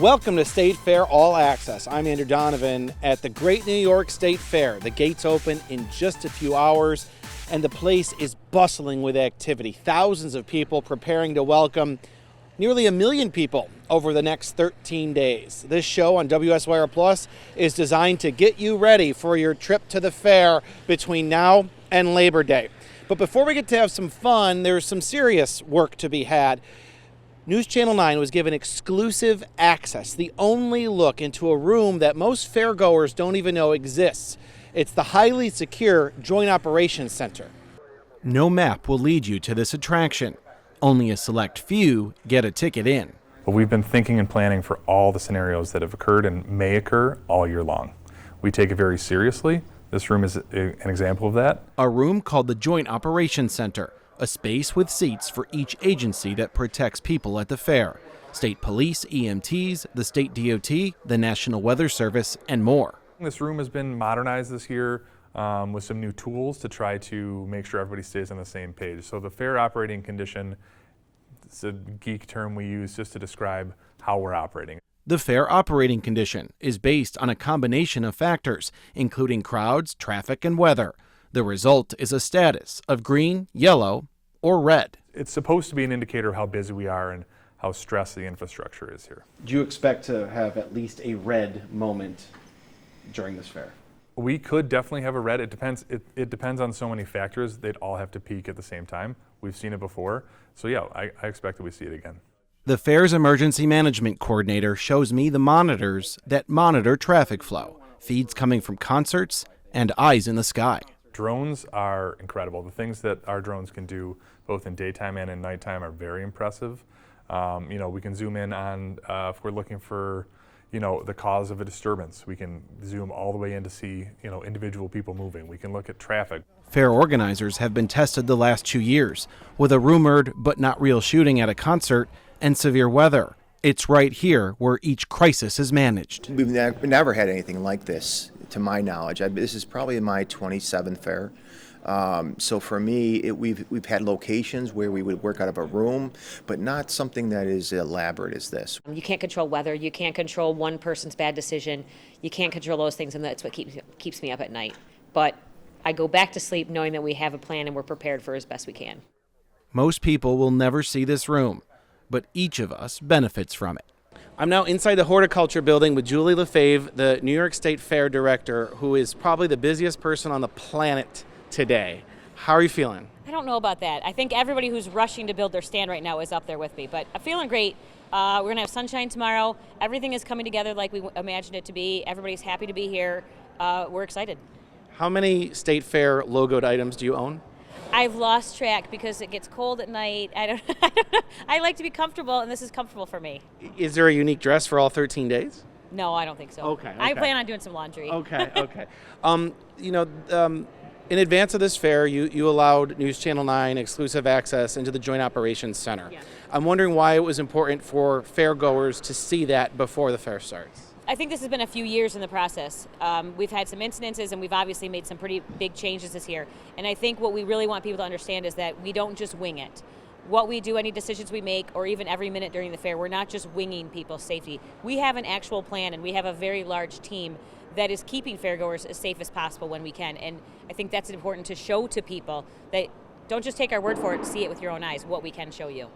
Welcome to State Fair All Access. I'm Andrew Donovan at the Great New York State Fair. The gates open in just a few hours, and the place is bustling with activity. Thousands of people preparing to welcome nearly 1 million people over the next 13 days. This show on WSYR Plus is designed to get you ready for your trip to the fair between now and Labor Day. But before we get to have some fun, there's some serious work to be had. NewsChannel 9 was given exclusive access, the only look into a room that most fairgoers don't even know exists. It's the highly secure Joint Operations Center. No map will lead you to this attraction. Only a select few get a ticket in. But we've been thinking and planning for all the scenarios that have occurred and may occur all year long. We take it very seriously. This room is an example of that. A room called the Joint Operations Center. A space with seats for each agency that protects people at the fair. State police, EMTs, the state DOT, the National Weather Service, and more. This room has been modernized this year with some new tools to try to make sure everybody stays on the same page. So the fair operating condition, it's a geek term we use just to describe how we're operating. The fair operating condition is based on a combination of factors, including crowds, traffic, and weather. The result is a status of green, yellow, or red. It's supposed to be an indicator of how busy we are and how stressed the infrastructure is here. Do you expect to have at least a red moment during this fair? We could definitely have a red. It depends. It depends on so many factors. They'd all have to peak at the same time. We've seen it before. So yeah, I expect that we see it again. The fair's emergency management coordinator shows me the monitors that monitor traffic flow, feeds coming from concerts, and eyes in the sky. Drones are incredible. The things that our drones can do, both in daytime and in nighttime, are very impressive. We can zoom in on if we're looking for, the cause of a disturbance. We can zoom all the way in to see, individual people moving. We can look at traffic. Fair organizers have been tested the last 2 years with a rumored but not real shooting at a concert and severe weather. It's right here where each crisis is managed. We've never had anything like this, to my knowledge. This is probably my 27th fair. So for me, we've had locations where we would work out of a room, but not something that is elaborate as this. You can't control weather. You can't control one person's bad decision. You can't control those things, and that's what keeps me up at night. But I go back to sleep knowing that we have a plan and we're prepared for as best we can. Most people will never see this room, but each of us benefits from it. I'm now inside the horticulture building with Julie Lefebvre, the New York State Fair director, who is probably the busiest person on the planet today. How are you feeling? I don't know about that. I think everybody who's rushing to build their stand right now is up there with me, but I'm feeling great. We're going to have sunshine tomorrow. Everything is coming together like we imagined it to be. Everybody's happy to be here. We're excited. How many State Fair logoed items do you own? I've lost track because it gets cold at night. I don't know. I like to be comfortable, and this is comfortable for me. Is there a unique dress for all 13 days? No, I don't think so. Okay. I plan on doing some laundry. Okay. In advance of this fair, you allowed NewsChannel 9 exclusive access into the Joint Operations Center. Yes. I'm wondering why it was important for fairgoers to see that before the fair starts. I think this has been a few years in the process. We've had some incidences, and we've obviously made some pretty big changes this year. And I think what we really want people to understand is that we don't just wing it. What we do, any decisions we make, or even every minute during the fair, we're not just winging people's safety. We have an actual plan, and we have a very large team that is keeping fairgoers as safe as possible when we can. And I think that's important to show to people that don't just take our word for it, see it with your own eyes, what we can show you.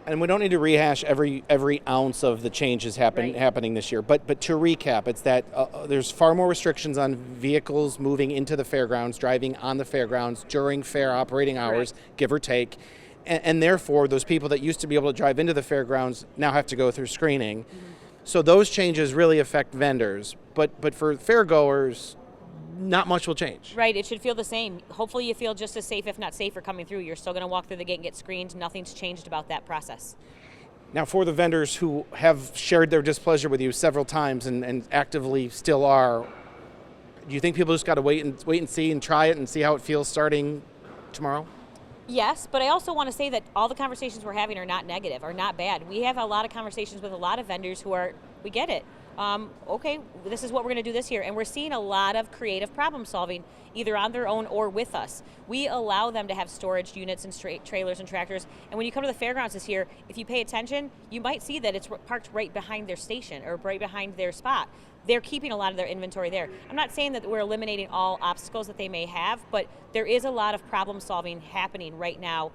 And we don't need to rehash every ounce of the changes happening this year. But to recap, it's that there's far more restrictions on vehicles moving into the fairgrounds, driving on the fairgrounds during fair operating hours, Correct. Give or take. And therefore, those people that used to be able to drive into the fairgrounds now have to go through screening. Mm-hmm. So those changes really affect vendors. But for fairgoers, not much will change. Right, it should feel the same. Hopefully you feel just as safe, if not safer, coming through. You're still going to walk through the gate and get screened. Nothing's changed about that process. Now, for the vendors who have shared their displeasure with you several times and actively still are, do you think people just got to wait and see and try it and see how it feels starting tomorrow? Yes, but I also want to say that all the conversations we're having are not negative, are not bad. We have a lot of conversations with a lot of vendors who are, we get it. okay, this is what we're going to do this year. And we're seeing a lot of creative problem solving, either on their own or with us. We allow them to have storage units and trailers and tractors. And when you come to the fairgrounds this year, if you pay attention, you might see that it's parked right behind their station or right behind their spot. They're keeping a lot of their inventory there. I'm not saying that we're eliminating all obstacles that they may have, but there is a lot of problem solving happening right now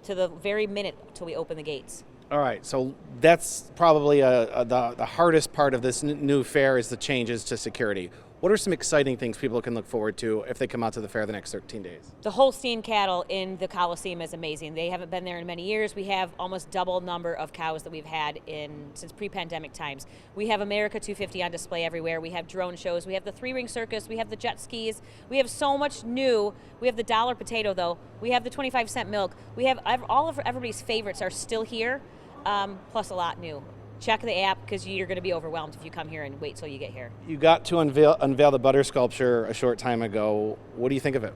to the very minute till we open the gates. All right, so that's probably the hardest part of this new fair is the changes to security. What are some exciting things people can look forward to if they come out to the fair the next 13 days? The Holstein cattle in the Coliseum is amazing. They haven't been there in many years. We have almost double number of cows that we've had since pre-pandemic times. We have America 250 on display everywhere. We have drone shows. We have the 3-ring circus. We have the jet skis. We have so much new. We have the dollar potato, though. We have the 25-cent milk. We have all of everybody's favorites are still here, plus a lot new. Check the app because you're going to be overwhelmed if you come here and wait till you get here. You got to unveil the butter sculpture a short time ago. What do you think of it?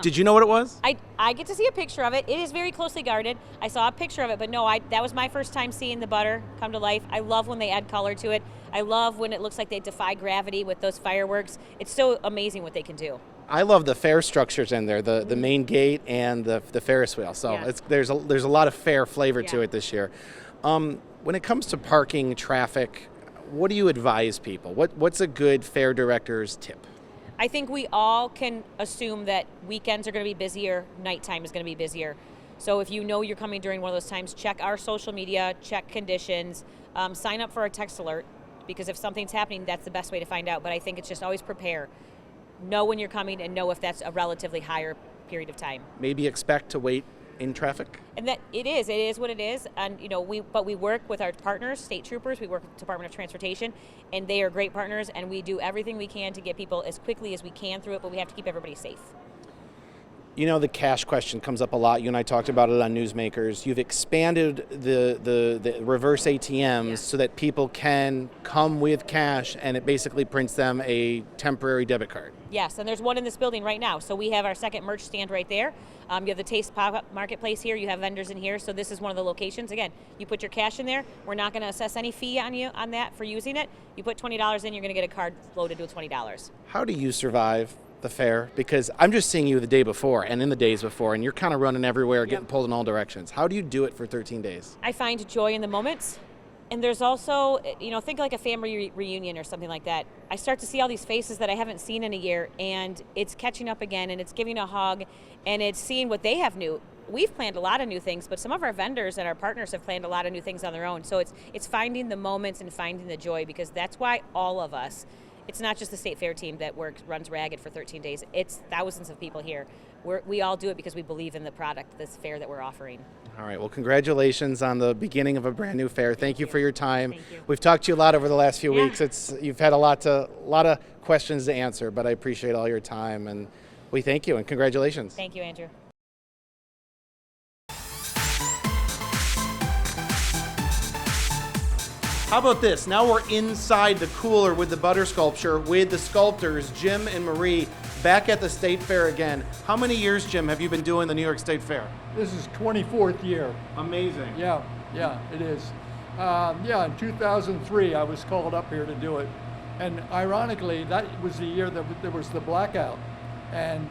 Did you know what it was? I get to see a picture of it. It is very closely guarded. I saw a picture of it, but no, that was my first time seeing the butter come to life. I love when they add color to it. I love when it looks like they defy gravity with those fireworks. It's so amazing what they can do. I love the fair structures in there, the main gate and the Ferris wheel. So Yeah. there's a lot of fair flavor to it this year. When it comes to parking, traffic, what do you advise people? What's a good fair director's tip? I think we all can assume that weekends are going to be busier, nighttime is going to be busier. So if you know you're coming during one of those times, check our social media, check conditions, sign up for our text alert, because if something's happening, that's the best way to find out. But I think it's just always prepare. Know when you're coming and know if that's a relatively higher period of time. Maybe expect to wait in traffic? And that it is what it is. And we work with our partners, state troopers, we work with the Department of Transportation, and they are great partners, and we do everything we can to get people as quickly as we can through it, but we have to keep everybody safe. You know, the cash question comes up a lot. You and I talked about it on Newsmakers. You've expanded the reverse ATMs so that people can come with cash and it basically prints them a temporary debit card. Yes, and there's one in this building right now. So we have our second merch stand right there. You have the Taste Pop-Up Marketplace here. You have vendors in here. So this is one of the locations. Again, you put your cash in there. We're not going to assess any fee on you on that for using it. You put $20 in, you're going to get a card loaded with $20. How do you survive the fair? Because I'm just seeing you the day before and in the days before, and you're kind of running everywhere, getting pulled in all directions. How do you do it for 13 days? I find joy in the moments. And there's also, think like a family reunion or something like that. I start to see all these faces that I haven't seen in a year, and it's catching up again, and it's giving a hug, and it's seeing what they have new. We've planned a lot of new things, but some of our vendors and our partners have planned a lot of new things on their own. So it's finding the moments and finding the joy, because that's why all of us, it's not just the State Fair team that runs ragged for 13 days. It's thousands of people here. We all do it because we believe in the product, this fair that we're offering. All right. Well, congratulations on the beginning of a brand new fair. Thank you for your time. Thank you. We've talked to you a lot over the last few weeks. You've had a lot of questions to answer, but I appreciate all your time, and we thank you and congratulations. Thank you, Andrew. How about this? Now we're inside the cooler with the butter sculpture with the sculptors, Jim and Marie, back at the State Fair again. How many years, Jim, have you been doing the New York State Fair? This is 24th year. Amazing. Yeah, it is. In 2003, I was called up here to do it. And ironically, that was the year that there was the blackout. And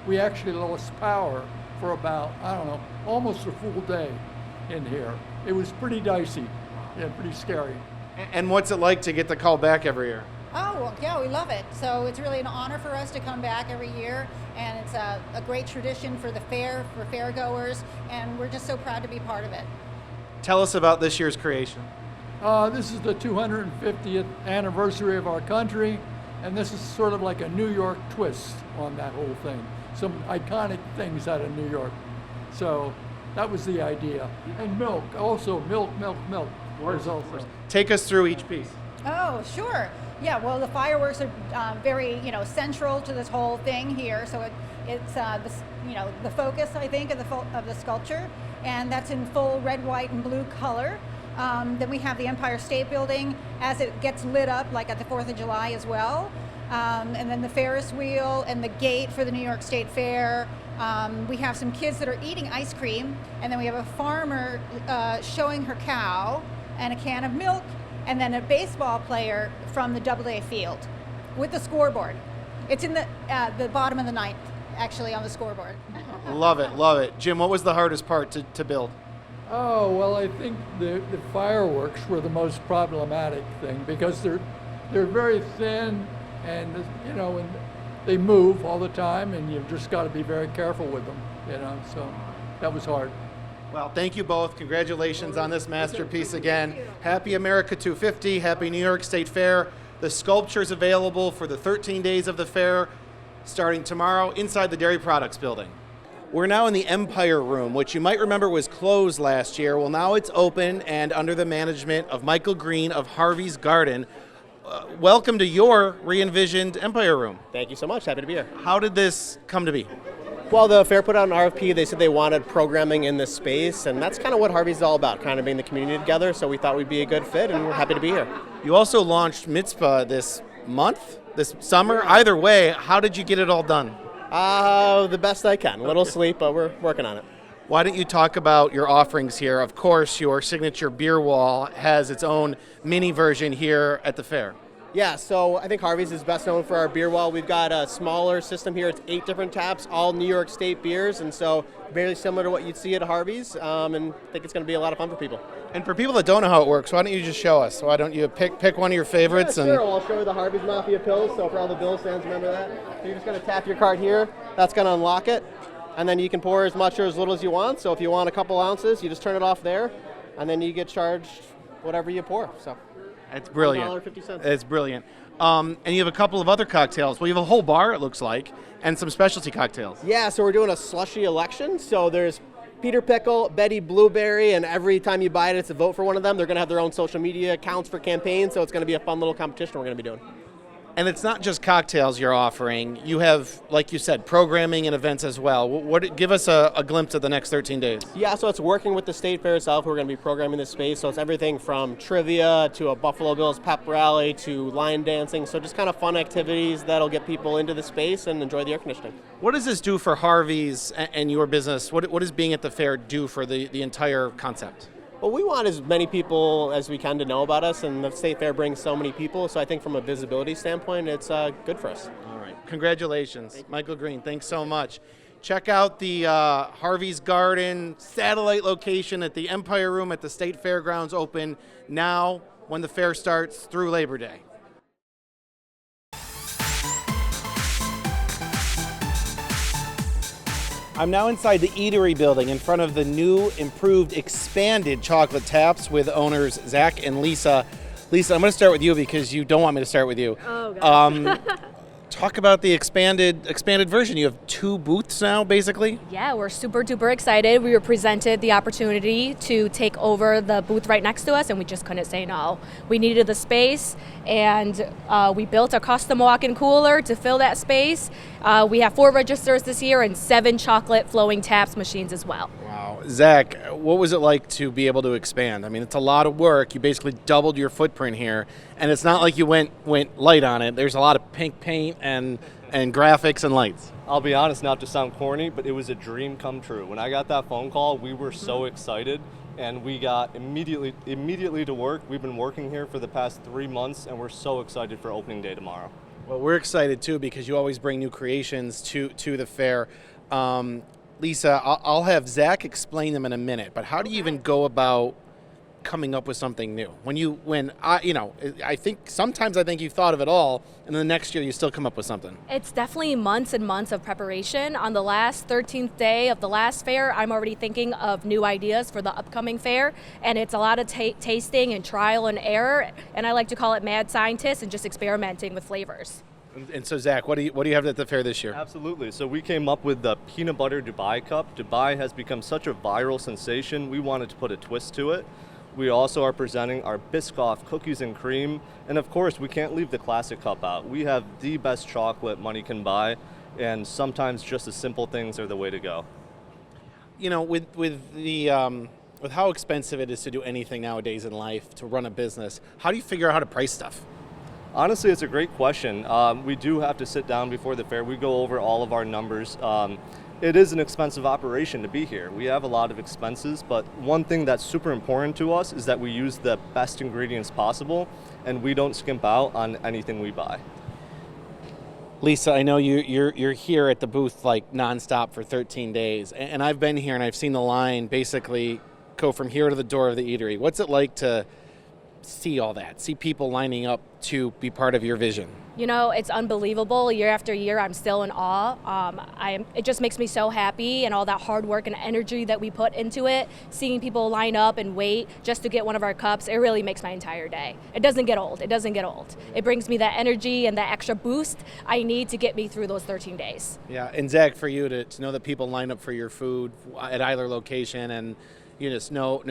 we actually lost power for about, almost a full day in here. It was pretty dicey. Yeah, pretty scary. And what's it like to get the call back every year? Oh, well, yeah, we love it. So it's really an honor for us to come back every year, and it's a great tradition for the fair, for fairgoers, and we're just so proud to be part of it. Tell us about this year's creation. This is the 250th anniversary of our country, and this is sort of like a New York twist on that whole thing. Some iconic things out of New York. So that was the idea. And milk, also milk. Take us through each piece. Oh, sure. Yeah, well, the fireworks are very, central to this whole thing here. So it's the focus, I think, of the sculpture, and that's in full red, white, and blue color. Then we have the Empire State Building as it gets lit up, like at the 4th of July as well. And then the Ferris wheel and the gate for the New York State Fair. We have some kids that are eating ice cream, and then we have a farmer showing her cow and a can of milk, and then a baseball player from the AA field with the scoreboard. It's in the bottom of the ninth, actually, on the scoreboard. Love it, love it. Jim, what was the hardest part to build? Oh, well, I think the fireworks were the most problematic thing because they're very thin and, and they move all the time, and you've just got to be very careful with them, so that was hard. Well, thank you both. Congratulations on this masterpiece again. Happy America 250, happy New York State Fair. The sculpture's available for the 13 days of the fair, starting tomorrow inside the Dairy Products building. We're now in the Empire Room, which you might remember was closed last year. Well, now it's open and under the management of Michael Green of Harvey's Garden. Welcome to your re-envisioned Empire Room. Thank you so much. Happy to be here. How did this come to be? Well, the fair put out an RFP. They said they wanted programming in this space, and that's kind of what Harvey's all about, kind of bringing the community together. So we thought we'd be a good fit, and we're happy to be here. You also launched Mitzvah this summer. Either way, how did you get it all done? The best I can. A little sleep, but we're working on it. Why don't you talk about your offerings here? Of course, your signature beer wall has its own mini version here at the fair. Yeah, so I think Harvey's is best known for our beer wall. We've got a smaller system here. It's 8 different taps, all New York State beers, and so very similar to what you'd see at Harvey's, and I think it's going to be a lot of fun for people. And for people that don't know how it works, why don't you just show us? Why don't you pick one of your favorites? Yeah, sure. Well, I'll show you the Harvey's Mafia pills, so for all the Bills fans, remember that? So you're just going to tap your card here. That's going to unlock it, and then you can pour as much or as little as you want. So if you want a couple ounces, you just turn it off there, and then you get charged whatever you pour. So it's brilliant. $1.50. It's brilliant. And you have a couple of other cocktails. Well, you have a whole bar, it looks like, and some specialty cocktails. Yeah, so we're doing a slushy election. So there's Peter Pickle, Betty Blueberry, and every time you buy it, it's a vote for one of them. They're going to have their own social media accounts for campaigns, so it's going to be a fun little competition we're going to be doing. And it's not just cocktails you're offering. You have, like you said, programming and events as well. Give us a glimpse of the next 13 days. Yeah, so it's working with the State Fair itself. We're going to be programming this space. So it's everything from trivia to a Buffalo Bills pep rally to line dancing. So just kind of fun activities that'll get people into the space and enjoy the air conditioning. What does this do for Harvey's and your business? What does being at the fair do for the entire concept? Well, we want as many people as we can to know about us, and the State Fair brings so many people, so I think from a visibility standpoint, it's good for us. All right. Congratulations, Michael Green. Thanks so much. Check out the Harvey's Garden satellite location at the Empire Room at the State Fairgrounds, open now when the fair starts through Labor Day. I'm now inside the eatery building in front of the new, improved, expanded chocolate taps with owners Zach and Lisa. Lisa, I'm going to start with you because you don't want me to start with you. Oh, God. Talk about the expanded version. You have 2 booths now, basically? Yeah, we're super duper excited. We were presented the opportunity to take over the booth right next to us, and we just couldn't say no. We needed the space, and we built a custom walk-in cooler to fill that space. We have 4 registers this year and 7 chocolate flowing taps machines as well. Wow. Zach, what was it like to be able to expand? I mean, it's a lot of work. You basically doubled your footprint here, and it's not like you went light on it. There's a lot of pink paint and graphics and lights. I'll be honest, not to sound corny, but it was a dream come true. When I got that phone call, we were so excited, and we got immediately to work. We've been working here for the past 3 months, and we're so excited for opening day tomorrow. Well, we're excited too because you always bring new creations to the fair. Lisa, I'll have Zach explain them in a minute, but how do you even go about coming up with something new? I think sometimes you thought of it all, and then the next year you still come up with something. It's definitely months and months of preparation. On the last 13th day of the last fair, I'm already thinking of new ideas for the upcoming fair, and it's a lot of tasting and trial and error, and I like to call it mad scientists and just experimenting with flavors. And so, Zach, what do you have at the fair this year? Absolutely. So we came up with the Peanut Butter Dubai Cup. Dubai has become such a viral sensation. We wanted to put a twist to it. We also are presenting our Biscoff cookies and cream. And of course, we can't leave the classic cup out. We have the best chocolate money can buy, and sometimes just the simple things are the way to go. You know, with how expensive it is to do anything nowadays in life, to run a business, how do you figure out how to price stuff? Honestly, it's a great question. We do have to sit down before the fair. We go over all of our numbers. It is an expensive operation to be here. We have a lot of expenses, but one thing that's super important to us is that we use the best ingredients possible, and we don't skimp out on anything we buy. Lisa, I know you're here at the booth like nonstop for 13 days, and I've been here and I've seen the line basically go from here to the door of the eatery. What's it like to see all that, see people lining up to be part of your vision? You know, it's unbelievable. Year after year, I'm still in awe. It just makes me so happy, and all that hard work and energy that we put into it, seeing people line up and wait just to get one of our cups, it really makes my entire day. It doesn't get old. It doesn't get old. It brings me that energy and that extra boost I need to get me through those 13 days. Yeah, and Zach, for you to know that people line up for your food at either location, and you just know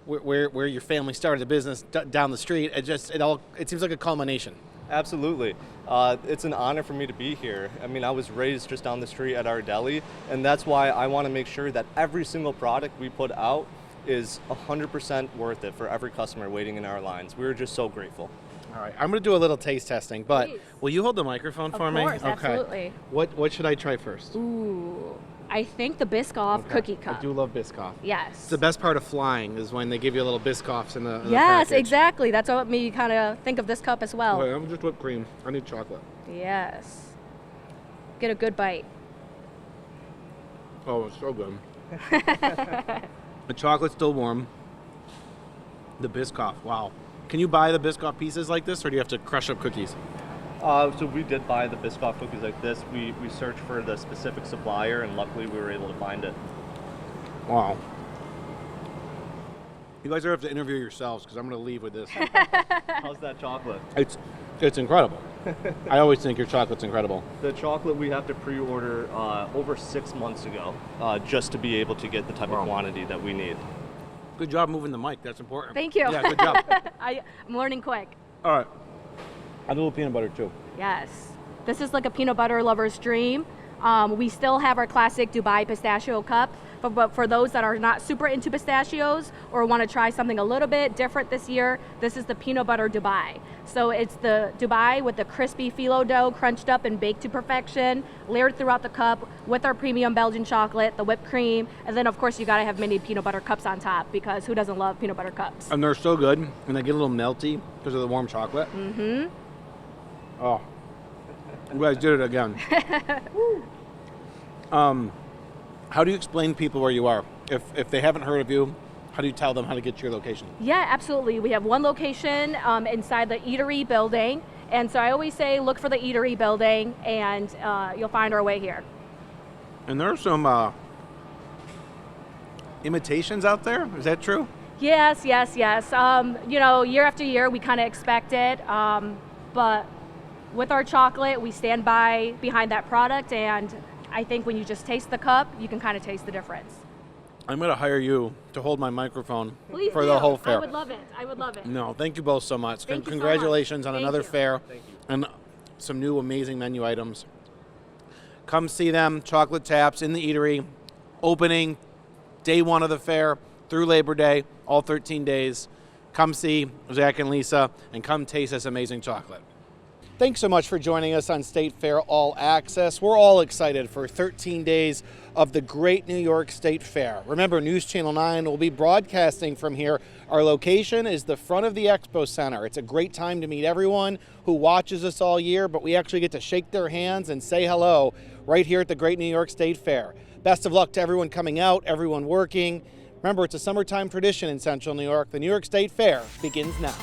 where your family started the business down the street, it seems like a culmination. Absolutely. It's an honor for me to be here. I mean, I was raised just down the street at our deli, and that's why I want to make sure that every single product we put out is 100% worth it for every customer waiting in our lines. We're just so grateful. All right, I'm going to do a little taste testing, but Please. Will you hold the microphone for me? Of course, Okay. absolutely. What should I try first? Ooh, I think the Biscoff cookie cup. I do love Biscoff. Yes. It's the best part of flying is when they give you little Biscoffs in the Yes, package. exactly. That's what made me kind of think of this cup as well. Wait, I'm just whipped cream. I need chocolate. Yes. Get a good bite. Oh, it's so good. The chocolate's still warm. The Biscoff, wow. Can you buy the Biscoff pieces like this, or do you have to crush up cookies? So we did buy the Biscoff cookies like this. We searched for the specific supplier, and luckily we were able to find it. Wow. You guys are going to have to interview yourselves because I'm going to leave with this. How's that chocolate? It's incredible. I always think your chocolate's incredible. The chocolate we have to pre-order over 6 months ago just to be able to get the type of quantity that we need. Good job moving the mic. That's important. Thank you. Yeah, good job. I'm learning quick. All right. Add a little peanut butter, too. Yes. This is like a peanut butter lover's dream. We still have our classic Dubai pistachio cup, but for those that are not super into pistachios or want to try something a little bit different this year, this is the peanut butter Dubai. So it's the Dubai with the crispy phyllo dough crunched up and baked to perfection, layered throughout the cup with our premium Belgian chocolate, the whipped cream, and then of course you gotta have mini peanut butter cups on top because who doesn't love peanut butter cups? And they're so good, and they get a little melty because of the warm chocolate. Mm-hmm. Oh, you guys did it again. How do you explain to people where you are? If they haven't heard of you, how do you tell them how to get to your location? Yeah, absolutely. We have one location inside the eatery building. And so I always say, look for the eatery building and you'll find our way here. And there are some imitations out there. Is that true? Yes. Year after year, we kind of expect it. But with our chocolate, we stand behind that product. And I think when you just taste the cup, you can kind of taste the difference. I'm going to hire you to hold my microphone Please for do. the whole fair. I would love it. No, thank you both so much. Thank you so Congratulations much. on Thank another you. fair and some new amazing menu items. Come see them, Chocolate Taps in the eatery, opening day one of the fair through Labor Day, all 13 days. Come see Zach and Lisa and come taste this amazing chocolate. Thanks so much for joining us on State Fair All Access. We're all excited for 13 days of the Great New York State Fair. Remember, News Channel 9 will be broadcasting from here. Our location is the front of the Expo Center. It's a great time to meet everyone who watches us all year, but we actually get to shake their hands and say hello right here at the Great New York State Fair. Best of luck to everyone coming out, everyone working. Remember, it's a summertime tradition in Central New York. The New York State Fair begins now.